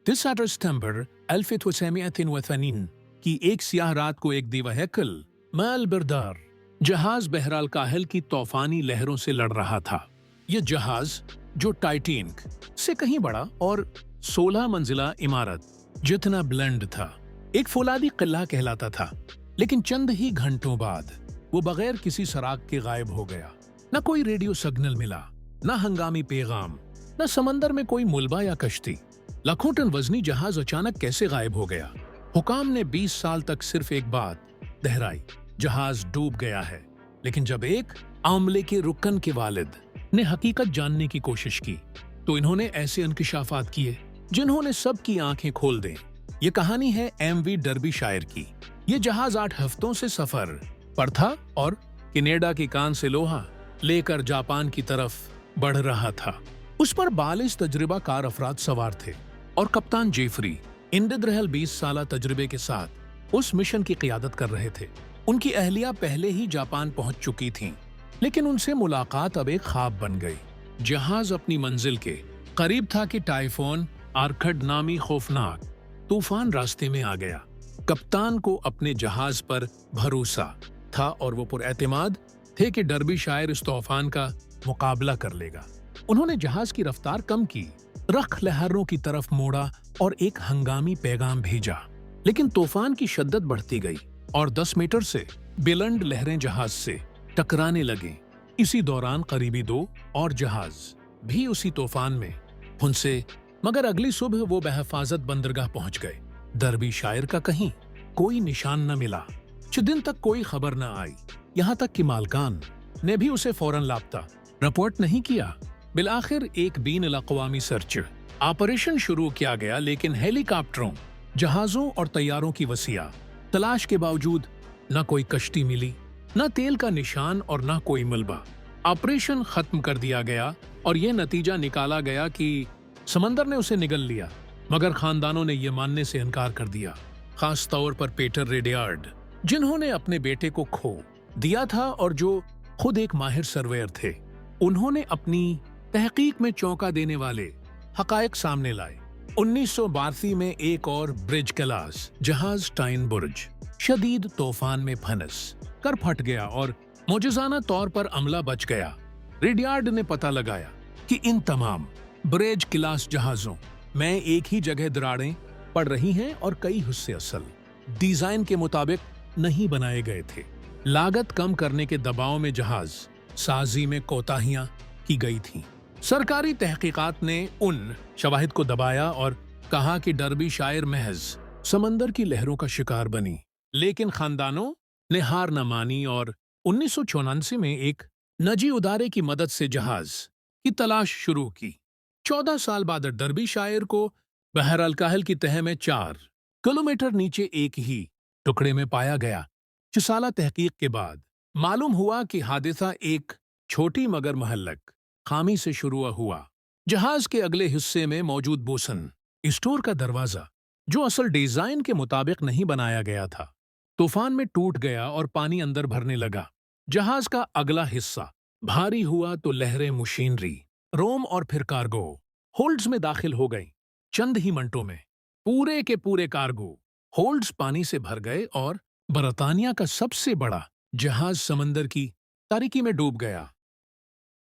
9 सितंबर 1982 की एक सियाह रात को एक दीवाहकल माल बरदार जहाज बहराल काहिल की तूफानी लहरों से लड़ रहा था। यह जहाज जो टाइटैनिक से कहीं बड़ा और 16 मंजिला इमारत जितना बुलंद था, एक फौलादी किला कहलाता था। लेकिन चंद ही घंटों बाद वो बगैर किसी सराग के गायब हो गया। न कोई रेडियो सिग्नल मिला, न हंगामी पैगाम, न समंदर में कोई मुलबा या कश्ती। लाखों टन वजनी जहाज अचानक कैसे गायब हो गया? हुकाम ने 20 साल तक सिर्फ एक बात दोहराई, जहाज डूब गया है। लेकिन जब एक आमले के रुकन के वालिद ने हकीकत जानने की कोशिश की, तो इन्होंने ऐसे इंकिशाफात किए जिन्होंने सबकी आंखें खोल दें। ये कहानी है एमवी डर्बीशायर की। ये जहाज 8 हफ्तों से सफर पर था और कनाडा की कान से लोहा लेकर जापान की तरफ बढ़ रहा था। उस पर 42 तजुर्बाकार अफराद सवार थे और कप्तान जेफरी इंडिद्रहल 20 साल तजुर्बे के साथ उस मिशन की क़ियादत कर रहे थे। उनकी अहलिया पहले ही जापान पहुंच चुकी थीं, लेकिन उनसे मुलाकात अब एक ख्वाब बन गई। जहाज अपनी मंजिल के करीब था कि टाइफोन आर्कड नामी खौफनाक तूफान रास्ते में आ गया। कप्तान को अपने जहाज पर भरोसा था और वो पुरएतमाद थे कि डर्बीशायर इस तूफान का मुकाबला कर लेगा। उन्होंने जहाज की रफ्तार कम की, रख लहरों की तरफ मोड़ा और एक हंगामी पैगाम भेजा। लेकिन तूफान की शिद्दत बढ़ती गई और 10 मीटर से बुलंद लहरें जहाज से टकराने लगे। इसी दौरान करीबी 2 और जहाज भी उसी तूफान में फंसे, मगर अगली सुबह वो बहफाजत बंदरगाह पहुंच गए। डर्बीशायर का कहीं कोई निशान न मिला। कुछ दिन तक कोई खबर न आई, यहाँ तक कि मालकान ने भी उसे फौरन लापता रिपोर्ट नहीं किया। बिलाखिर एक बीन-अल-अक़वामी सर्च ऑपरेशन शुरू किया गया, लेकिन हेलीकॉप्टरों, जहाजों और तैयारों की वसीया तलाश के बावजूद न कोई कश्ती मिली, न तेल का निशान और न कोई मलबा। ऑपरेशन खत्म कर दिया गया और यह नतीजा निकाला गया कि समंदर ने उसे निगल लिया, मगर खानदानों ने यह मानने से इनकार कर दिया। खास तौर पर पीटर रिडयार्ड, जिन्होंने अपने बेटे को खो दिया था और जो खुद एक माहिर सर्वेयर थे। उन्होंने अपनी तहकीक में चौंका देने वाले हकायक सामने लाए। 1982 में एक और ब्रिज क्लास जहाज टाइन बुर्ज शदीद तूफान में फंस कर फट गया और मौजूजाना तौर पर अमला बच गया। रिडयार्ड ने पता लगाया कि इन तमाम ब्रिज क्लास जहाजों में एक ही जगह दरारें पड़ रही हैं और कई हिस्से असल डिजाइन के मुताबिक नहीं बनाए गए थे। लागत कम करने के दबाव में जहाज साजी में कोताहियां की गई थीं। सरकारी तहकीकात ने उन शवाहिद को दबाया और कहा कि डर्बीशायर महज समंदर की लहरों का शिकार बनी। लेकिन खानदानों ने हार न मानी और 1984 में एक नजी उदारे की मदद से जहाज की तलाश शुरू की। 14 साल बाद डर्बीशायर को बहर काहिल की तह में 4 किलोमीटर नीचे एक ही टुकड़े में पाया गया। 6 साल तहकीक के बाद मालूम हुआ कि हादिसा एक छोटी मगर महल्लक खामी से शुरू हुआ। जहाज के अगले हिस्से में मौजूद बोसन स्टोर का दरवाजा, जो असल डिजाइन के मुताबिक नहीं बनाया गया था, तूफान में टूट गया और पानी अंदर भरने लगा। जहाज का अगला हिस्सा भारी हुआ तो लहरें मशीनरी, रोम और फिर कार्गो होल्ड्स में दाखिल हो गई। चंद ही मिनटों में पूरे के पूरे कार्गो होल्ड्स पानी से भर गए और बरतानिया का सबसे बड़ा जहाज समंदर की तारीकी में डूब गया।